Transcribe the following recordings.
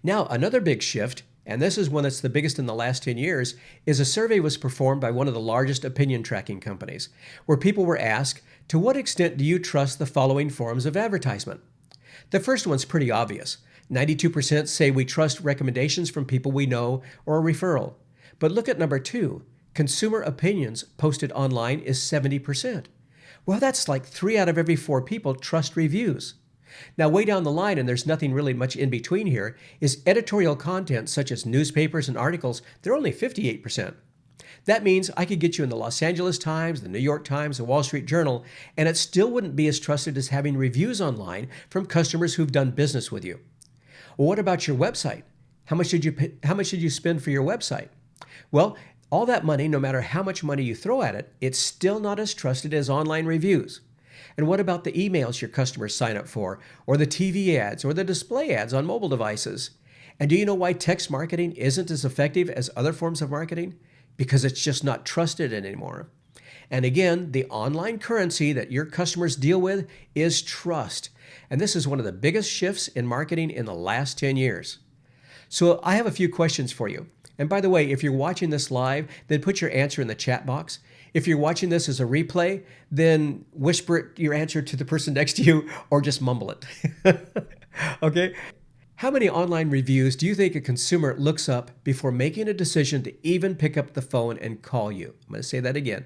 Now, another big shift, and this is one that's the biggest in the last 10 years, is a survey was performed by one of the largest opinion tracking companies, where people were asked, to what extent do you trust the following forms of advertisement? The first one's pretty obvious. 92% say we trust recommendations from people we know or a referral. But look at number 2. Consumer opinions posted online is 70%. Well, that's like 3 out of every 4 people trust reviews. Now, way down the line, and there's nothing really much in between here, is editorial content such as newspapers and articles. They're only 58%. That means I could get you in the Los Angeles Times, the New York Times, the Wall Street Journal, and it still wouldn't be as trusted as having reviews online from customers who've done business with you. Well, what about your website? How much did you spend for your website? Well, all that money, no matter how much money you throw at it, it's still not as trusted as online reviews. And what about the emails your customers sign up for, or the TV ads, or the display ads on mobile devices? And do you know why text marketing isn't as effective as other forms of marketing? Because it's just not trusted anymore. And again, the online currency that your customers deal with is trust. And this is one of the biggest shifts in marketing in the last 10 years. So I have a few questions for you. And by the way, if you're watching this live, then put your answer in the chat box. If you're watching this as a replay, then whisper your answer to the person next to you or just mumble it. Okay? How many online reviews do you think a consumer looks up before making a decision to even pick up the phone and call you? I'm going to say that again.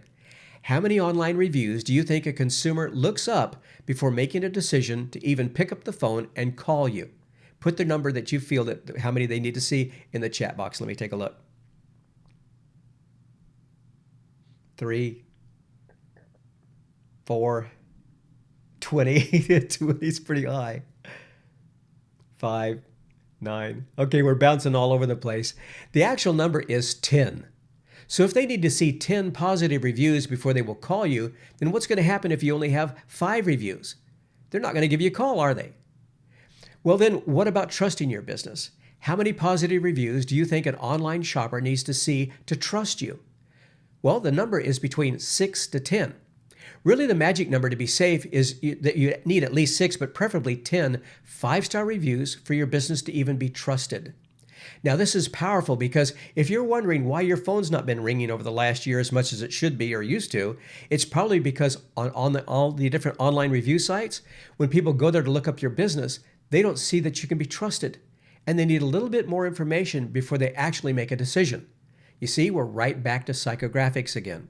How many online reviews do you think a consumer looks up before making a decision to even pick up the phone and call you? Put the number that you feel that how many they need to see in the chat box. Let me take a look. 3, 4, 20. 20 is pretty high. 5, 9. Okay, we're bouncing all over the place. The actual number is 10. So if they need to see 10 positive reviews before they will call you, then what's going to happen if you only have 5 reviews? They're not going to give you a call, are they? Well, then what about trusting your business? How many positive reviews do you think an online shopper needs to see to trust you? Well, the number is between 6 to 10. Really, the magic number to be safe is that you need at least 6, but preferably 10 5-star reviews for your business to even be trusted. Now, this is powerful because if you're wondering why your phone's not been ringing over the last year as much as it should be or used to, it's probably because on all the different online review sites, when people go there to look up your business, they don't see that you can be trusted, and they need a little bit more information before they actually make a decision. You see, we're right back to psychographics again.